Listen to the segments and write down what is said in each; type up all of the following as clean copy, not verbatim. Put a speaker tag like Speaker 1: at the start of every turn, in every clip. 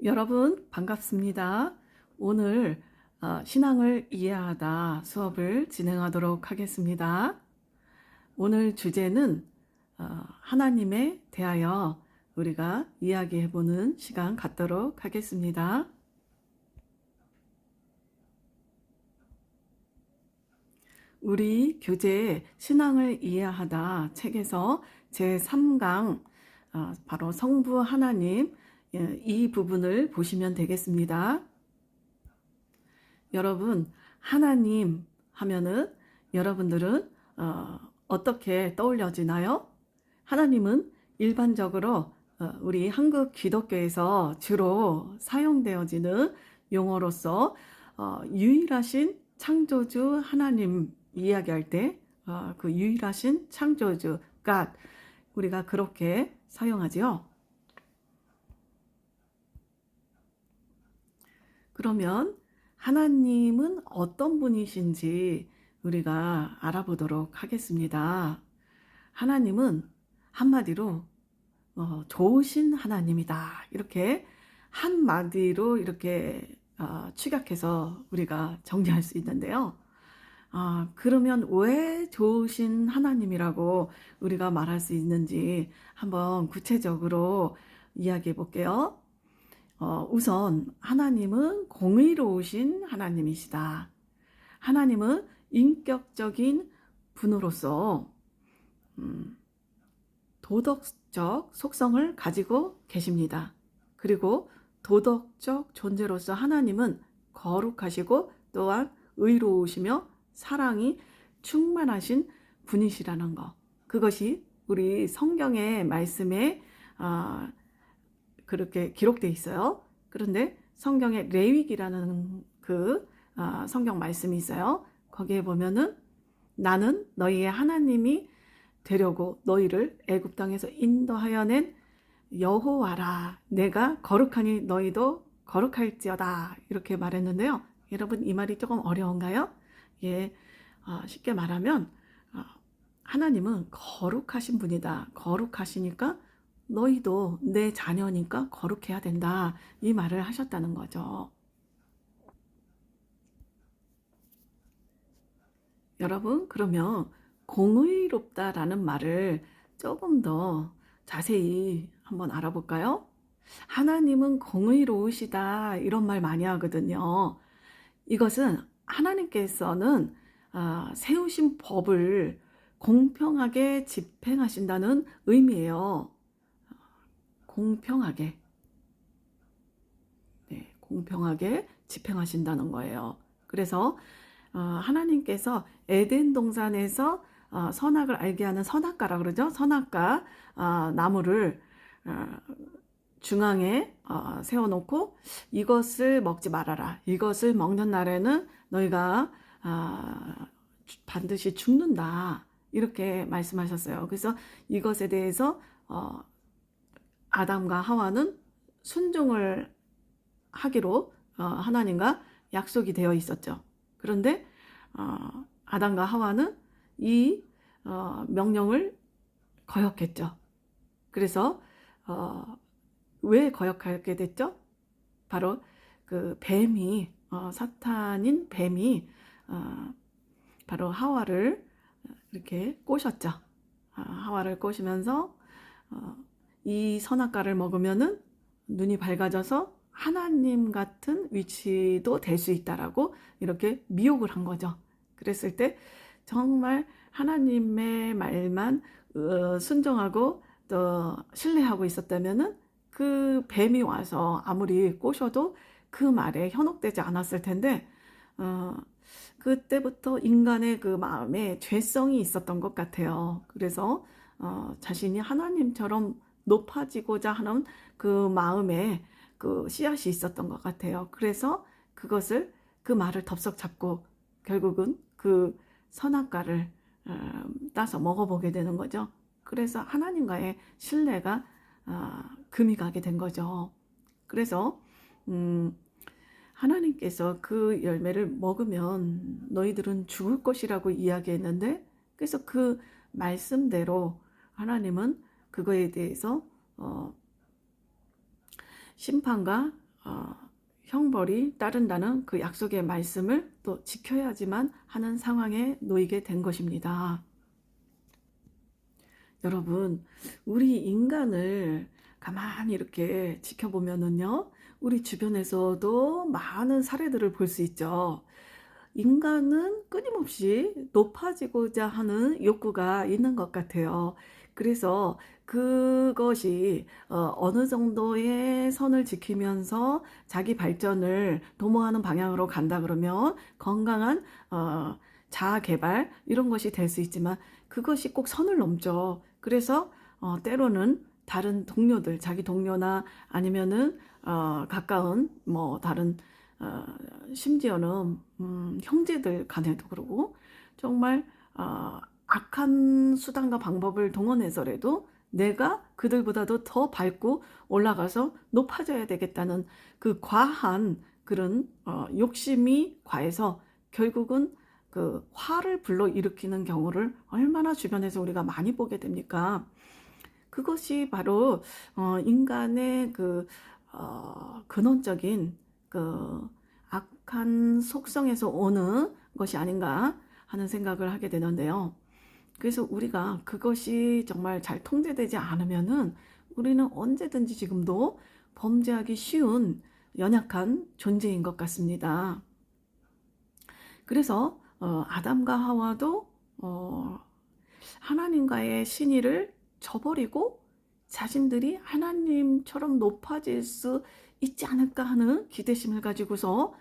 Speaker 1: 여러분 반갑습니다. 오늘 신앙을 이해하다 수업을 진행하도록 하겠습니다. 오늘 주제는 하나님에 대하여 우리가 이야기해보는 시간 갖도록 하겠습니다. 우리 교재 신앙을 이해하다 책에서 제3강 바로 성부 하나님 이 부분을 보시면 되겠습니다. 여러분 하나님 하면은 여러분들은 어떻게 떠올려지나요? 하나님은 일반적으로 우리 한국 기독교에서 주로 사용되어지는 용어로서 유일하신 창조주 하나님 이야기할 때 그 유일하신 창조주 God 우리가 그렇게 사용하지요. 그러면 하나님은 어떤 분이신지 우리가 알아보도록 하겠습니다. 하나님은 한마디로 좋으신 하나님이다. 이렇게 한마디로 이렇게 축약해서 우리가 정리할 수 있는데요. 그러면 왜 좋으신 하나님이라고 우리가 말할 수 있는지 한번 구체적으로 이야기해 볼게요. 우선 하나님은 공의로우신 하나님이시다. 하나님은 인격적인 분으로서 도덕적 속성을 가지고 계십니다. 그리고 도덕적 존재로서 하나님은 거룩하시고 또한 의로우시며 사랑이 충만하신 분이시라는 것. 그것이 우리 성경의 말씀에 그렇게 기록되어 있어요. 그런데 성경에 레위기라는 그 성경 말씀이 있어요. 거기에 보면은 나는 너희의 하나님이 되려고 너희를 애굽 땅에서 인도하여 낸 여호와라. 내가 거룩하니 너희도 거룩할지어다. 이렇게 말했는데요. 여러분 이 말이 조금 어려운가요? 예, 쉽게 말하면 하나님은 거룩하신 분이다. 거룩하시니까 너희도 내 자녀니까 거룩해야 된다. 이 말을 하셨다는 거죠. 여러분 그러면 공의롭다라는 말을 조금 더 자세히 한번 알아볼까요? 하나님은 공의로우시다 이런 말 많이 하거든요. 이것은 하나님께서는 세우신 법을 공평하게 집행하신다는 의미예요. 공평하게. 네, 공평하게 집행하신다는 거예요. 그래서 하나님께서 에덴 동산에서 선악을 알게 하는 선악과라 그러죠. 선악과 나무를 중앙에 세워놓고 이것을 먹지 말아라. 이것을 먹는 날에는 너희가 반드시 죽는다. 이렇게 말씀하셨어요. 그래서 이것에 대해서 아담과 하와는 순종을 하기로 하나님과 약속이 되어 있었죠. 그런데 아담과 하와는 이 명령을 거역했죠. 그래서 왜 거역하게 됐죠? 바로 그 뱀이 사탄인 뱀이 바로 하와를 이렇게 꼬셨죠. 하와를 꼬시면서 이 선악과를 먹으면은 눈이 밝아져서 하나님 같은 위치도 될 수 있다라고 이렇게 미혹을 한 거죠. 그랬을 때 정말 하나님의 말만 순종하고 또 신뢰하고 있었다면은 그 뱀이 와서 아무리 꼬셔도 그 말에 현혹되지 않았을 텐데 그때부터 인간의 그 마음에 죄성이 있었던 것 같아요. 그래서 자신이 하나님처럼 높아지고자 하는 그 마음에 그 씨앗이 있었던 것 같아요. 그래서 그것을 그 말을 덥석 잡고 결국은 그 선악과를 따서 먹어보게 되는 거죠. 그래서 하나님과의 신뢰가 금이 가게 된 거죠. 그래서 하나님께서 그 열매를 먹으면 너희들은 죽을 것이라고 이야기했는데 그래서 그 말씀대로 하나님은 그거에 대해서 심판과 형벌이 따른다는 그 약속의 말씀을 또 지켜야지만 하는 상황에 놓이게 된 것입니다. 여러분, 우리 인간을 가만히 이렇게 지켜보면은요, 우리 주변에서도 많은 사례들을 볼 수 있죠. 인간은 끊임없이 높아지고자 하는 욕구가 있는 것 같아요. 그래서 그것이 어느 정도의 선을 지키면서 자기 발전을 도모하는 방향으로 간다 그러면 건강한 자아 개발 이런 것이 될 수 있지만 그것이 꼭 선을 넘죠. 그래서 때로는 다른 동료들, 자기 동료나 아니면은 가까운 뭐 다른 어, 심지어는 형제들 간에도 그러고 정말 악한 수단과 방법을 동원해서라도 내가 그들보다도 더 밝고 올라가서 높아져야 되겠다는 그 과한 그런 욕심이 과해서 결국은 그 화를 불러일으키는 경우를 얼마나 주변에서 우리가 많이 보게 됩니까? 그것이 바로 인간의 그 근원적인 그 악한 속성에서 오는 것이 아닌가 하는 생각을 하게 되는데요. 그래서 우리가 그것이 정말 잘 통제되지 않으면은 우리는 언제든지 지금도 범죄하기 쉬운 연약한 존재인 것 같습니다. 그래서 아담과 하와도 하나님과의 신의를 저버리고 자신들이 하나님처럼 높아질 수 있지 않을까 하는 기대심을 가지고서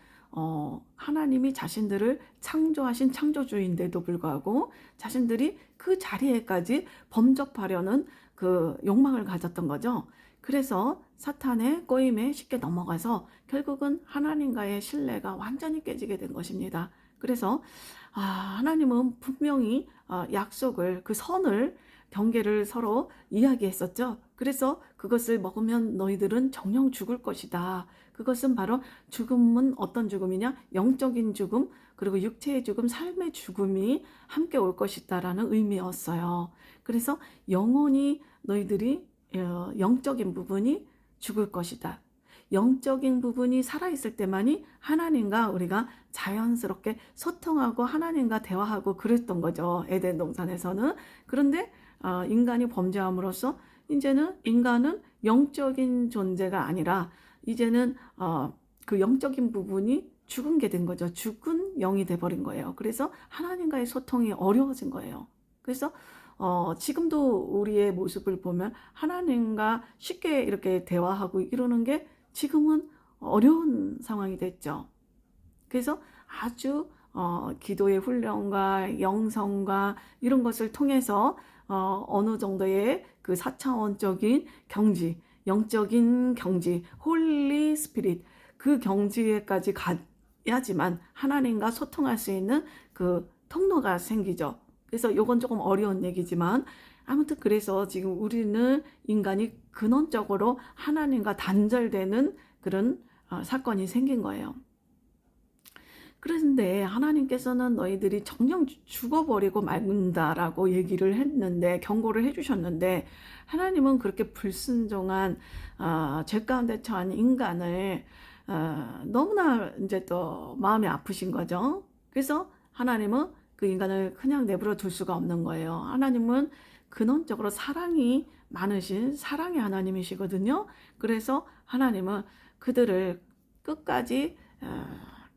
Speaker 1: 하나님이 자신들을 창조하신 창조주인데도 불구하고 자신들이 그 자리에까지 범접하려는 그 욕망을 가졌던 거죠. 그래서 사탄의 꼬임에 쉽게 넘어가서 결국은 하나님과의 신뢰가 완전히 깨지게 된 것입니다. 그래서 하나님은 분명히 약속을 그 선을 경계를 서로 이야기했었죠. 그래서 그것을 먹으면 너희들은 정령 죽을 것이다. 그것은 바로 죽음은 어떤 죽음이냐? 영적인 죽음, 그리고 육체의 죽음, 삶의 죽음이 함께 올 것이다라는 의미였어요. 그래서 영원히 너희들이 영적인 부분이 죽을 것이다. 영적인 부분이 살아있을 때만이 하나님과 우리가 자연스럽게 소통하고 하나님과 대화하고 그랬던 거죠. 에덴 동산에서는. 그런데 인간이 범죄함으로써 이제는 인간은 영적인 존재가 아니라 이제는 그 영적인 부분이 죽은 게 된 거죠. 죽은 영이 돼버린 거예요. 그래서 하나님과의 소통이 어려워진 거예요. 그래서 지금도 우리의 모습을 보면 하나님과 쉽게 이렇게 대화하고 이러는 게 지금은 어려운 상황이 됐죠. 그래서 아주 기도의 훈련과 영성과 이런 것을 통해서 어느 정도의 그 4차원적인 경지, 영적인 경지, 홀리 스피릿 그 경지에까지 가야지만 하나님과 소통할 수 있는 그 통로가 생기죠. 그래서 이건 조금 어려운 얘기지만 아무튼 그래서 지금 우리는 인간이 근원적으로 하나님과 단절되는 그런 사건이 생긴 거예요. 그런데 하나님께서는 너희들이 정녕 죽어버리고 말는다라고 얘기를 했는데 경고를 해주셨는데 하나님은 그렇게 불순종한 죄 가운데 처한 인간을 너무나 이제 또 마음이 아프신 거죠. 그래서 하나님은 그 인간을 그냥 내버려 둘 수가 없는 거예요. 하나님은 근원적으로 사랑이 많으신 사랑의 하나님이시거든요. 그래서 하나님은 그들을 끝까지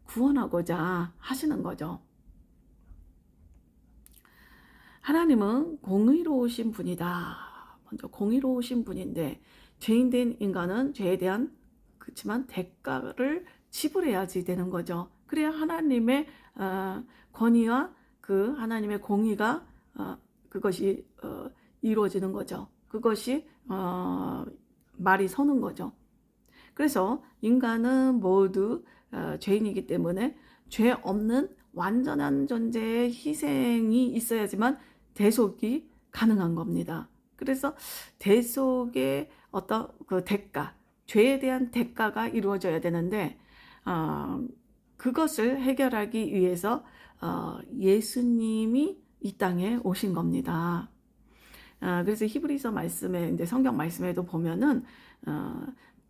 Speaker 1: 구원하고자 하시는 거죠. 하나님은 공의로우신 분이다. 먼저 공의로우신 분인데 죄인된 인간은 죄에 대한 그렇지만 대가를 지불해야지 되는 거죠. 그래야 하나님의 권위와 그 하나님의 공의가 그것이 이루어지는 거죠. 그것이 말이 서는 거죠. 그래서 인간은 모두 죄인이기 때문에 죄 없는 완전한 존재의 희생이 있어야지만 대속이 가능한 겁니다. 그래서 대속의 어떤 그 대가, 죄에 대한 대가가 이루어져야 되는데 그것을 해결하기 위해서 예수님이 이 땅에 오신 겁니다. 그래서 히브리서 말씀에 이제 성경 말씀에도 보면은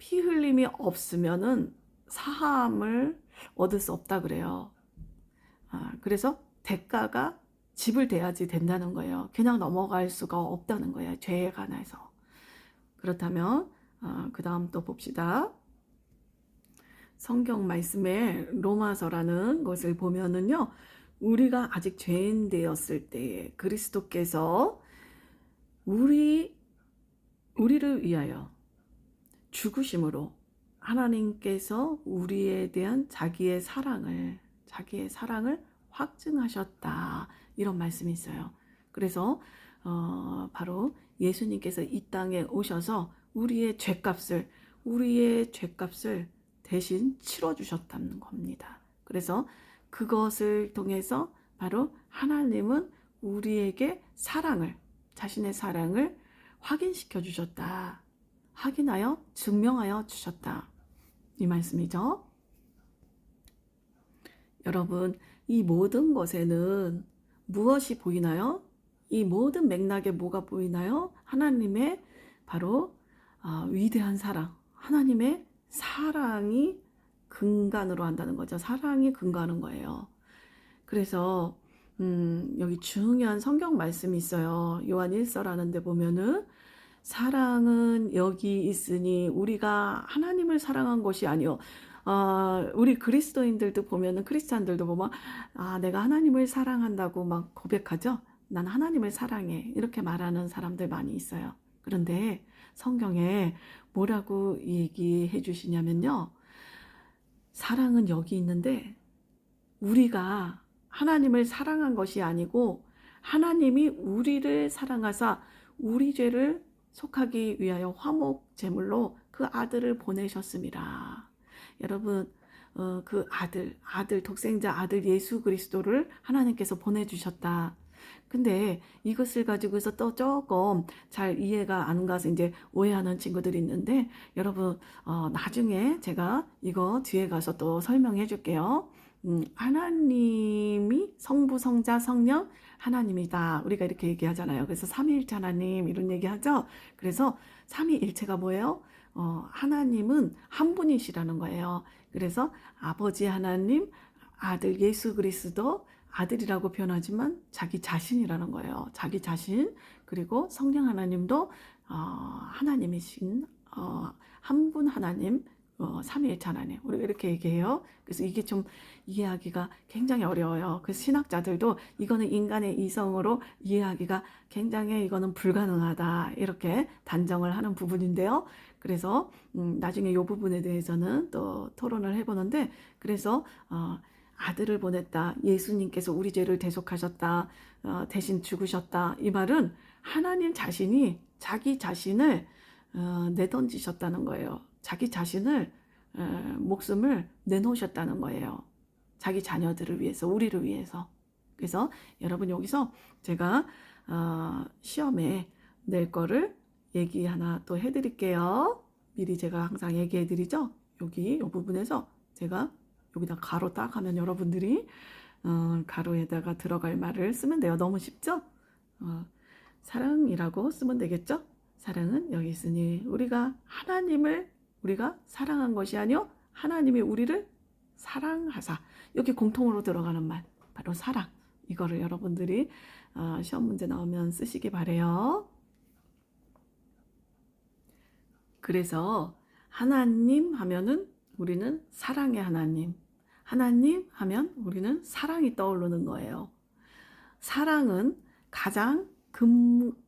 Speaker 1: 피 흘림이 없으면은 사함을 얻을 수 없다 그래요. 그래서 대가가 지불돼야지 된다는 거예요. 그냥 넘어갈 수가 없다는 거예요. 죄에 관해서. 그렇다면 그 다음 또 봅시다. 성경 말씀에 로마서라는 것을 보면은요, 우리가 아직 죄인 되었을 때에 그리스도께서 우리를 위하여 죽으심으로 하나님께서 우리에 대한 자기의 사랑을 확증하셨다. 이런 말씀이 있어요. 그래서 바로 예수님께서 이 땅에 오셔서 우리의 죄값을 대신 치러주셨다는 겁니다. 그래서 그것을 통해서 바로 하나님은 우리에게 자신의 사랑을 확인시켜 주셨다. 확인하여 증명하여 주셨다. 이 말씀이죠. 여러분, 이 모든 것에는 무엇이 보이나요? 이 모든 맥락에 뭐가 보이나요? 하나님의 바로 위대한 사랑, 하나님의 사랑이 근간으로 한다는 거죠. 사랑이 근간한 거예요. 그래서 여기 중요한 성경 말씀이 있어요. 요한 1서라는 데 보면은 사랑은 여기 있으니 우리가 하나님을 사랑한 것이 아니요. 우리 그리스도인들도 보면은 크리스찬들도 보면 내가 하나님을 사랑한다고 막 고백하죠. 난 하나님을 사랑해. 이렇게 말하는 사람들 많이 있어요. 그런데 성경에 뭐라고 얘기해 주시냐면요. 사랑은 여기 있는데 우리가 하나님을 사랑한 것이 아니고 하나님이 우리를 사랑하사 우리 죄를 속하기 위하여 화목 제물로 그 아들을 보내셨습니다. 여러분, 그 독생자 아들 예수 그리스도를 하나님께서 보내주셨다. 근데 이것을 가지고서 또 조금 잘 이해가 안 가서 이제 오해하는 친구들이 있는데, 여러분, 나중에 제가 이거 뒤에 가서 또 설명해 줄게요. 하나님이 성부, 성자, 성령 하나님이다. 우리가 이렇게 얘기하잖아요. 그래서 삼위일체 하나님 이런 얘기하죠. 그래서 삼위일체가 뭐예요? 하나님은 한 분이시라는 거예요. 그래서 아버지 하나님, 아들 예수 그리스도 아들이라고 표현하지만 자기 자신이라는 거예요. 자기 자신. 그리고 성령 하나님도 하나님이신 한 분 하나님, 삼위일체 하나님. 우리가 이렇게 얘기해요. 그래서 이게 좀 이해하기가 굉장히 어려워요. 그래서 신학자들도 이거는 인간의 이성으로 이해하기가 굉장히 이거는 불가능하다. 이렇게 단정을 하는 부분인데요. 그래서 나중에 이 부분에 대해서는 또 토론을 해보는데, 그래서 아들을 보냈다. 예수님께서 우리 죄를 대속하셨다. 대신 죽으셨다. 이 말은 하나님 자신이 자기 자신을 내던지셨다는 거예요. 자기 자신을 목숨을 내놓으셨다는 거예요. 자기 자녀들을 위해서, 우리를 위해서. 그래서 여러분 여기서 제가 시험에 낼 거를 얘기 하나 또 해드릴게요. 미리 제가 항상 얘기해드리죠. 여기 이 부분에서 제가 여기다 가로 딱 하면 여러분들이 가로에다가 들어갈 말을 쓰면 돼요. 너무 쉽죠? 사랑이라고 쓰면 되겠죠? 사랑은 여기 있으니 우리가 사랑한 것이 아니요 하나님이 우리를 사랑하사. 여기 공통으로 들어가는 말 바로 사랑. 이거를 여러분들이 시험 문제 나오면 쓰시기 바래요. 그래서 하나님 하면은 우리는 사랑의 하나님. 하나님 하면 우리는 사랑이 떠오르는 거예요. 사랑은 가장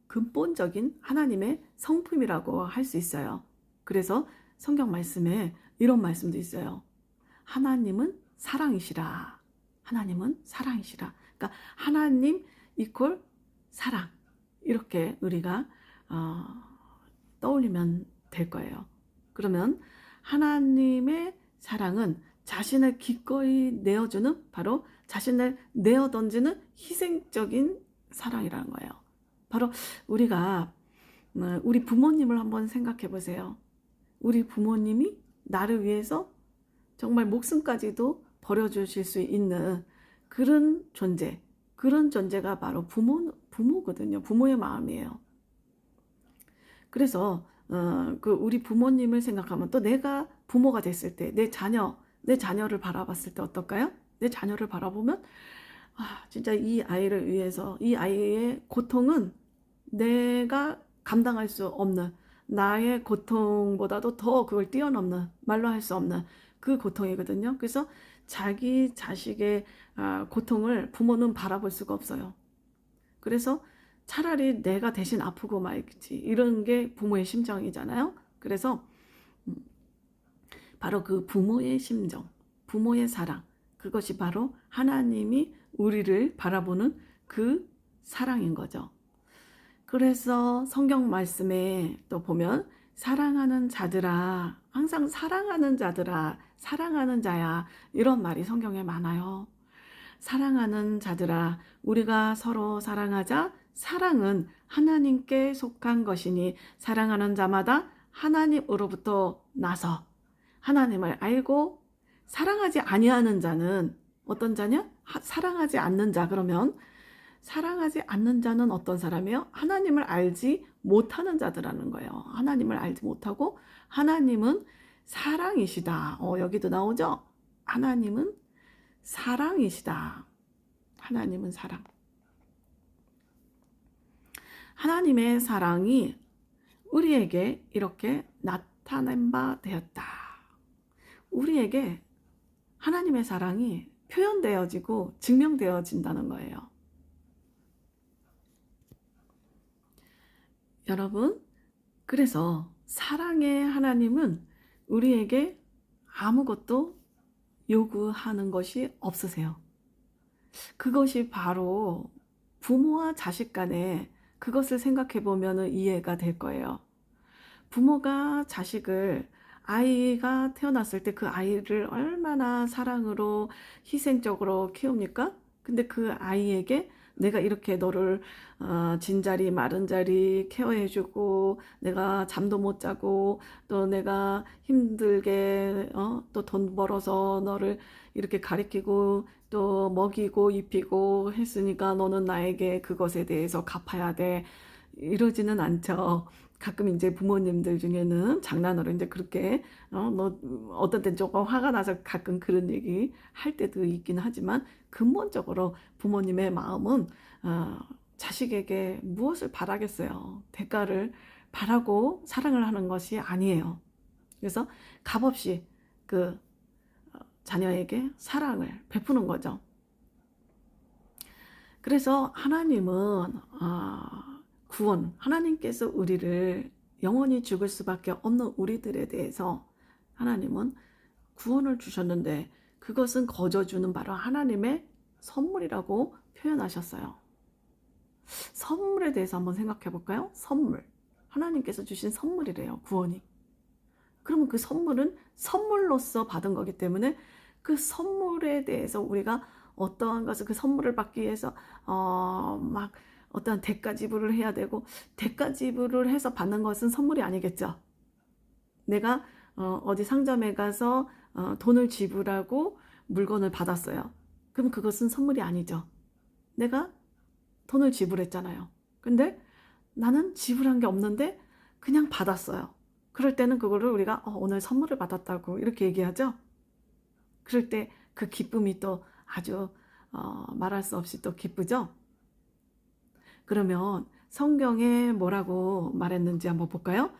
Speaker 1: 근본적인 하나님의 성품이라고 할 수 있어요. 그래서 성경 말씀에 이런 말씀도 있어요. 하나님은 사랑이시라. 하나님은 사랑이시라. 그러니까 하나님 이퀄 사랑. 이렇게 우리가 떠올리면 될 거예요. 그러면 하나님의 사랑은 자신을 기꺼이 내어주는, 바로 자신을 내어 던지는 희생적인 사랑이라는 거예요. 바로 우리가 우리 부모님을 한번 생각해 보세요. 우리 부모님이 나를 위해서 정말 목숨까지도 버려주실 수 있는 그런 존재가 바로 부모거든요. 부모의 마음이에요. 그래서 그 우리 부모님을 생각하면 또 내가 부모가 됐을 때 내 자녀를 바라봤을 때 어떨까요? 내 자녀를 바라보면 진짜 이 아이를 위해서 이 아이의 고통은 내가 감당할 수 없는 나의 고통보다도 더 그걸 뛰어넘는 말로 할 수 없는 그 고통이거든요. 그래서 자기 자식의 고통을 부모는 바라볼 수가 없어요. 그래서 차라리 내가 대신 아프고 말지 이런 게 부모의 심정이잖아요. 그래서 바로 그 부모의 심정, 부모의 사랑, 그것이 바로 하나님이 우리를 바라보는 그 사랑인 거죠. 그래서 성경 말씀에 또 보면 사랑하는 자들아, 항상 사랑하는 자들아, 사랑하는 자야, 이런 말이 성경에 많아요. 사랑하는 자들아, 우리가 서로 사랑하자. 사랑은 하나님께 속한 것이니 사랑하는 자마다 하나님으로부터 나서 하나님을 알고, 사랑하지 아니하는 자는 어떤 자냐? 사랑하지 않는 자. 그러면 사랑하지 않는 자는 어떤 사람이에요? 하나님을 알지 못하는 자들라는 거예요. 하나님을 알지 못하고, 하나님은 사랑이시다. 여기도 나오죠? 하나님은 사랑이시다. 하나님은 사랑. 하나님의 사랑이 우리에게 이렇게 나타낸 바 되었다. 우리에게 하나님의 사랑이 표현되어지고 증명되어진다는 거예요. 여러분, 그래서 사랑의 하나님은 우리에게 아무것도 요구하는 것이 없으세요. 그것이 바로 부모와 자식 간에 그것을 생각해 보면 이해가 될 거예요. 부모가 자식을, 아이가 태어났을 때 그 아이를 얼마나 사랑으로 희생적으로 키웁니까? 근데 그 아이에게 내가 이렇게 너를 진자리 마른자리 케어해주고, 내가 잠도 못 자고, 또 내가 힘들게 또 돈 벌어서 너를 이렇게 가리키고 또 먹이고 입히고 했으니까 너는 나에게 그것에 대해서 갚아야 돼, 이러지는 않죠. 가끔 이제 부모님들 중에는 장난으로 이제 그렇게 너 어떤 땐 조금 화가 나서 가끔 그런 얘기 할 때도 있긴 하지만, 근본적으로 부모님의 마음은 자식에게 무엇을 바라겠어요. 대가를 바라고 사랑을 하는 것이 아니에요. 그래서 값없이 그 자녀에게 사랑을 베푸는 거죠. 그래서 하나님은 구원, 하나님께서 우리를 영원히 죽을 수밖에 없는 우리들에 대해서 하나님은 구원을 주셨는데, 그것은 거저 주는 바로 하나님의 선물이라고 표현하셨어요. 선물에 대해서 한번 생각해 볼까요? 선물. 하나님께서 주신 선물이래요, 구원이. 그러면 그 선물은 선물로서 받은 거기 때문에 그 선물에 대해서 우리가 어떠한 것을, 그 선물을 받기 위해서 막 어떤 대가 지불을 해야 되고, 대가 지불을 해서 받는 것은 선물이 아니겠죠. 내가 어디 상점에 가서 돈을 지불하고 물건을 받았어요. 그럼 그것은 선물이 아니죠. 내가 돈을 지불했잖아요. 근데 나는 지불한 게 없는데 그냥 받았어요. 그럴 때는 그거를 우리가 오늘 선물을 받았다고 이렇게 얘기하죠. 그럴 때 그 기쁨이 또 아주 말할 수 없이 또 기쁘죠. 그러면 성경에 뭐라고 말했는지 한번 볼까요?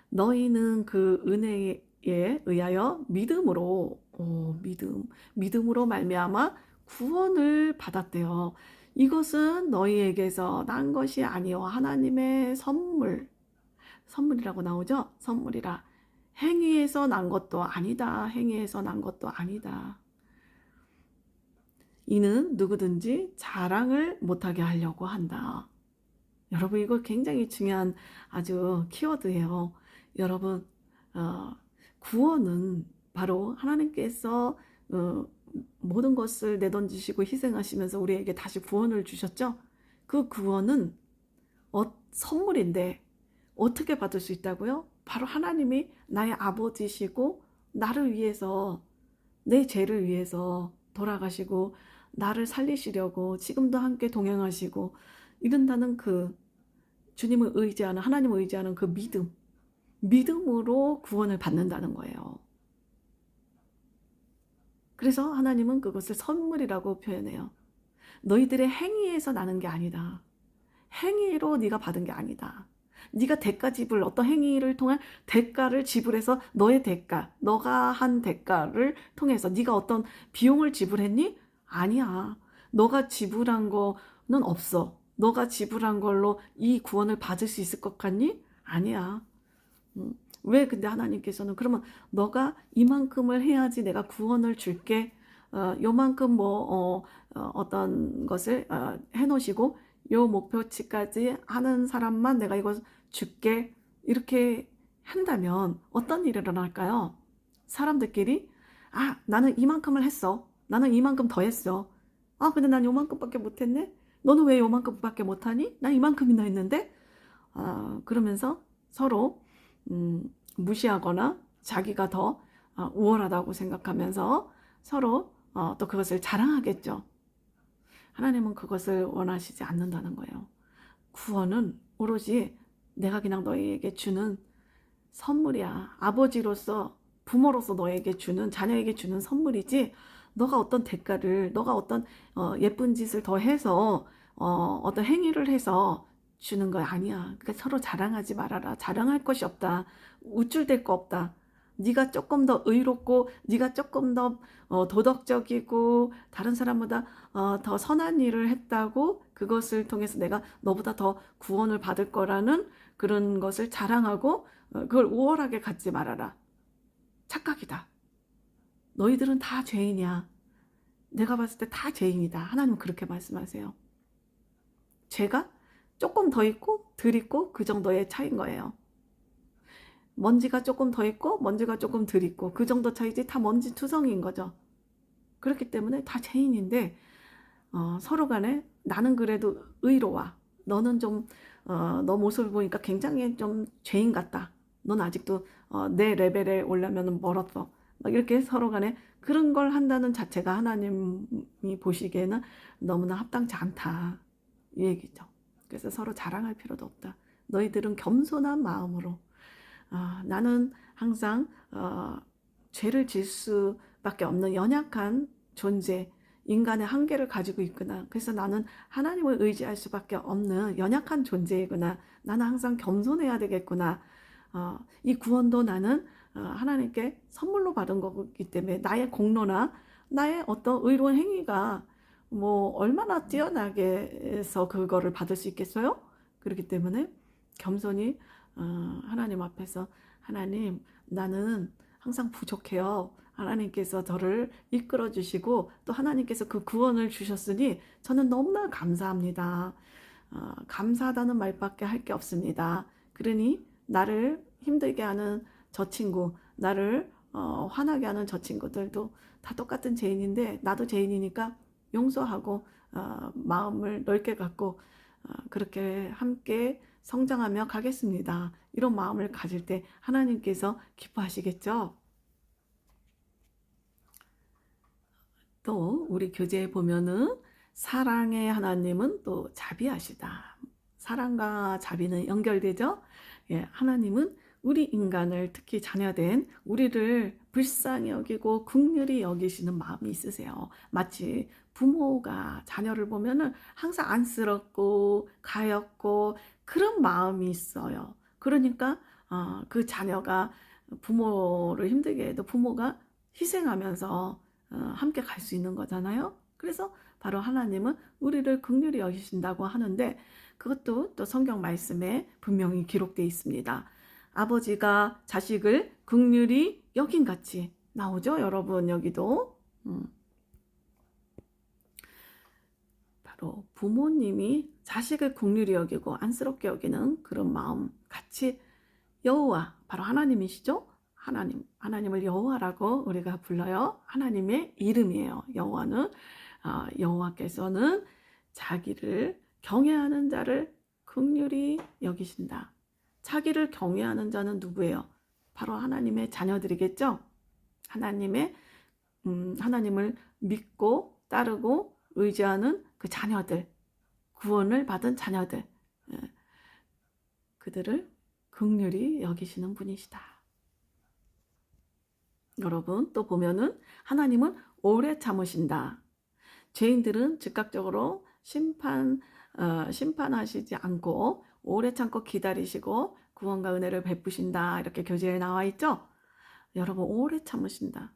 Speaker 1: 너희는 그 은혜에 의하여 믿음으로 말미암아 구원을 받았대요. 이것은 너희에게서 난 것이 아니요 하나님의 선물이라고 나오죠. 선물이라. 행위에서 난 것도 아니다. 행위에서 난 것도 아니다. 이는 누구든지 자랑을 못하게 하려고 한다. 여러분, 이거 굉장히 중요한 아주 키워드예요. 여러분, 구원은 바로 하나님께서 모든 것을 내던지시고 희생하시면서 우리에게 다시 구원을 주셨죠. 그 구원은 선물인데 어떻게 받을 수 있다고요? 바로 하나님이 나의 아버지시고 나를 위해서, 내 죄를 위해서 돌아가시고 나를 살리시려고 지금도 함께 동행하시고 이런다는 그 주님을 의지하는, 하나님을 의지하는 그 믿음으로 구원을 받는다는 거예요. 그래서 하나님은 그것을 선물이라고 표현해요. 너희들의 행위에서 나는 게 아니다. 행위로 네가 받은 게 아니다. 네가 대가 지불, 어떤 행위를 통한 대가를 지불해서 너의 대가, 너가 한 대가를 통해서 네가 어떤 비용을 지불했니? 아니야. 너가 지불한 거는 없어. 너가 지불한 걸로 이 구원을 받을 수 있을 것 같니? 아니야. 왜 근데 하나님께서는 그러면 너가 이만큼을 해야지 내가 구원을 줄게. 요만큼 어떤 것을 해놓으시고 요 목표치까지 하는 사람만 내가 이거 줄게. 이렇게 한다면 어떤 일이 일어날까요? 사람들끼리 나는 이만큼을 했어. 나는 이만큼 더 했어. 근데 난 요만큼밖에 못했네. 너는 왜 요만큼밖에 못하니? 난 이만큼이나 했는데. 그러면서 서로 무시하거나 자기가 더 우월하다고 생각하면서 서로 또 그것을 자랑하겠죠. 하나님은 그것을 원하시지 않는다는 거예요. 구원은 오로지 내가 그냥 너에게 주는 선물이야. 아버지로서, 부모로서 너에게 주는, 자녀에게 주는 선물이지, 너가 어떤 대가를, 너가 어떤 예쁜 짓을 더 해서 어떤 행위를 해서 주는 거 아니야. 그러니까 서로 자랑하지 말아라. 자랑할 것이 없다. 우쭐댈 거 없다. 네가 조금 더 의롭고 네가 조금 더 도덕적이고 다른 사람보다 더 선한 일을 했다고 그것을 통해서 내가 너보다 더 구원을 받을 거라는 그런 것을 자랑하고 그걸 우월하게 갖지 말아라. 착각이다. 너희들은 다 죄인이야. 내가 봤을 때 다 죄인이다. 하나님은 그렇게 말씀하세요. 죄가 조금 더 있고 덜 있고 그 정도의 차이인 거예요. 먼지가 조금 더 있고 먼지가 조금 덜 있고 그 정도 차이지 다 먼지 투성이인 거죠. 그렇기 때문에 다 죄인인데 서로 간에 나는 그래도 의로워. 너는 좀 너 모습을 보니까 굉장히 좀 죄인 같다. 넌 아직도 내 레벨에 오려면 멀었어. 막 이렇게 서로 간에 그런 걸 한다는 자체가 하나님이 보시기에는 너무나 합당치 않다. 이 얘기죠. 그래서 서로 자랑할 필요도 없다. 너희들은 겸손한 마음으로 나는 항상 죄를 질 수밖에 없는 연약한 존재, 인간의 한계를 가지고 있구나. 그래서 나는 하나님을 의지할 수밖에 없는 연약한 존재이구나. 나는 항상 겸손해야 되겠구나. 이 구원도 나는 하나님께 선물로 받은 거기 때문에 나의 공로나 나의 어떤 의로운 행위가 뭐 얼마나 뛰어나게 해서 그거를 받을 수 있겠어요? 그렇기 때문에 겸손히 하나님 앞에서 하나님 나는 항상 부족해요. 하나님께서 저를 이끌어 주시고 또 하나님께서 그 구원을 주셨으니 저는 너무나 감사합니다. 감사하다는 말밖에 할 게 없습니다. 그러니 나를 힘들게 하는 저 친구, 나를 화나게 하는 저 친구들도 다 똑같은 죄인인데 나도 죄인이니까 용서하고 마음을 넓게 갖고 그렇게 함께 성장하며 가겠습니다. 이런 마음을 가질 때 하나님께서 기뻐하시겠죠? 또 우리 교재에 보면은 사랑의 하나님은 또 자비하시다. 사랑과 자비는 연결되죠? 예, 하나님은 우리 인간을 특히 자녀된 우리를 불쌍히 여기고 긍휼히 여기시는 마음이 있으세요. 마치 부모가 자녀를 보면은 항상 안쓰럽고 가엾고 그런 마음이 있어요. 그러니까 그 자녀가 부모를 힘들게 해도 부모가 희생하면서 함께 갈 수 있는 거잖아요. 그래서 바로 하나님은 우리를 긍휼히 여기신다고 하는데 그것도 또 성경 말씀에 분명히 기록되어 있습니다. 아버지가 자식을 긍휼히 여긴 같이 나오죠, 여러분 여기도. 바로 부모님이 자식을 긍휼히 여기고 안쓰럽게 여기는 그런 마음 같이 여호와 바로 하나님이시죠. 하나님을 여호와라고 우리가 불러요. 하나님의 이름이에요. 여호와는 여호와께서는 자기를 경외하는 자를 긍휼히 여기신다. 자기를 경외하는 자는 누구예요? 바로 하나님의 자녀들이겠죠. 하나님을 믿고 따르고 의지하는 그 자녀들, 구원을 받은 자녀들, 그들을 긍휼히 여기시는 분이시다. 여러분 또 보면은 하나님은 오래 참으신다. 죄인들은 즉각적으로 심판하시지 않고 오래 참고 기다리시고 구원과 은혜를 베푸신다. 이렇게 교재에 나와 있죠. 여러분 오래 참으신다.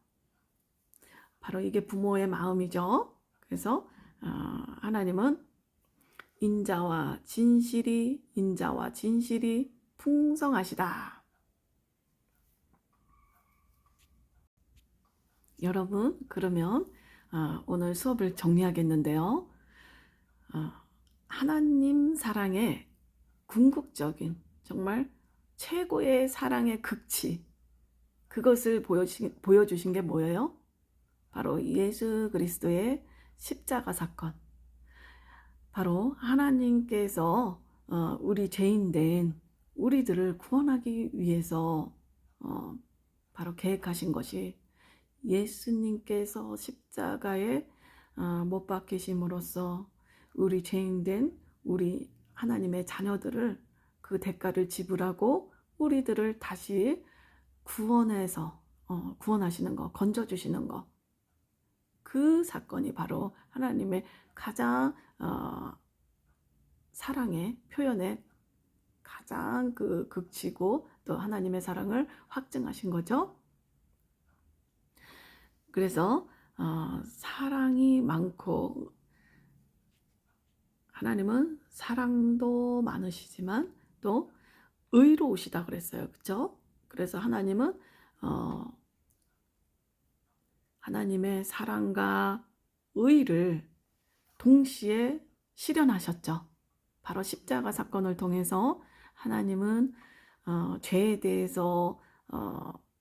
Speaker 1: 바로 이게 부모의 마음이죠. 그래서 하나님은 인자와 진실이 풍성하시다. 여러분 그러면 오늘 수업을 정리하겠는데요. 하나님 사랑의 궁극적인 정말 최고의 사랑의 극치, 그것을 보여주신 게 뭐예요? 바로 예수 그리스도의 십자가 사건. 바로 하나님께서 우리 죄인된 우리들을 구원하기 위해서 바로 계획하신 것이 예수님께서 십자가에 못 박히심으로써 우리 죄인된 우리 하나님의 자녀들을 그 대가를 지불하고 우리들을 다시 구원해서 구원하시는 거, 건져주시는 거. 그 사건이 바로 하나님의 가장 사랑의 표현의 가장 그 극치고 또 하나님의 사랑을 확증하신 거죠. 그래서 사랑이 많고 하나님은 사랑도 많으시지만 또 의로우시다 그랬어요. 그렇죠? 그래서 하나님은 하나님의 사랑과 의를 동시에 실현하셨죠. 바로 십자가 사건을 통해서 하나님은 죄에 대해서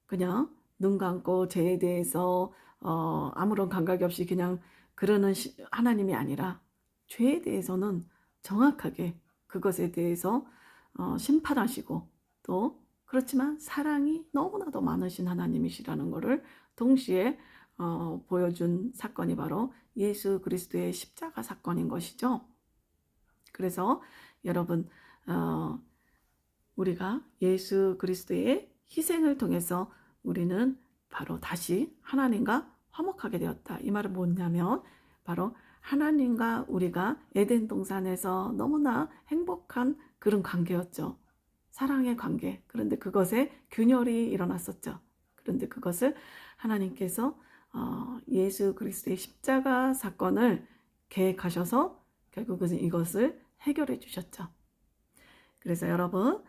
Speaker 1: 그냥 눈 감고 죄에 대해서 아무런 감각이 없이 그냥 그러는 하나님이 아니라 죄에 대해서는 정확하게 그것에 대해서 심판하시고 또 그렇지만 사랑이 너무나도 많으신 하나님이시라는 것을 동시에 보여준 사건이 바로 예수 그리스도의 십자가 사건인 것이죠. 그래서 여러분 우리가 예수 그리스도의 희생을 통해서 우리는 바로 다시 하나님과 화목하게 되었다. 이 말은 뭐냐면 바로 하나님과 우리가 에덴 동산에서 너무나 행복한 그런 관계였죠. 사랑의 관계. 그런데 그것에 균열이 일어났었죠. 그런데 그것을 하나님께서 예수 그리스도의 십자가 사건을 계획하셔서 결국은 이것을 해결해 주셨죠. 그래서 여러분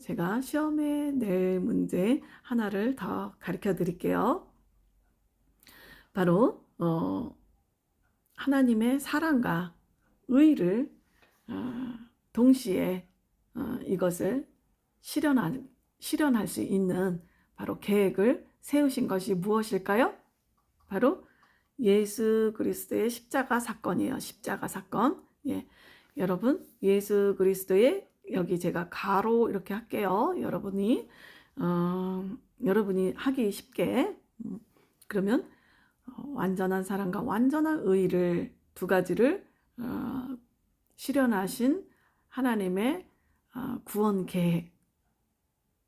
Speaker 1: 제가 시험에 낼 문제 하나를 더 가르쳐 드릴게요. 바로 하나님의 사랑과 의를 동시에 이것을 실현할 수 있는 바로 계획을 세우신 것이 무엇일까요? 바로 예수 그리스도의 십자가 사건이에요. 십자가 사건. 예. 여러분 예수 그리스도의 여기 제가 가로 이렇게 할게요. 여러분이 하기 쉽게. 그러면 완전한 사랑과 완전한 의를 두 가지를 실현하신 하나님의 구원 계획.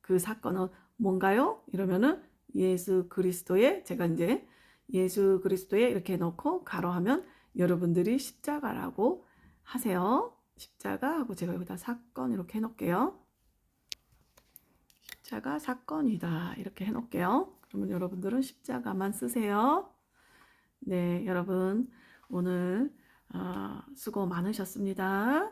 Speaker 1: 그 사건은 뭔가요? 이러면은 예수 그리스도의 제가 이제 예수 그리스도의 이렇게 넣고 가로하면 여러분들이 십자가라고 하세요. 십자가 하고 제가 여기다 사건 이렇게 해놓을게요. 십자가 사건이다 이렇게 해놓을게요. 그러면 여러분들은 십자가만 쓰세요. 네, 여러분 오늘 수고 많으셨습니다.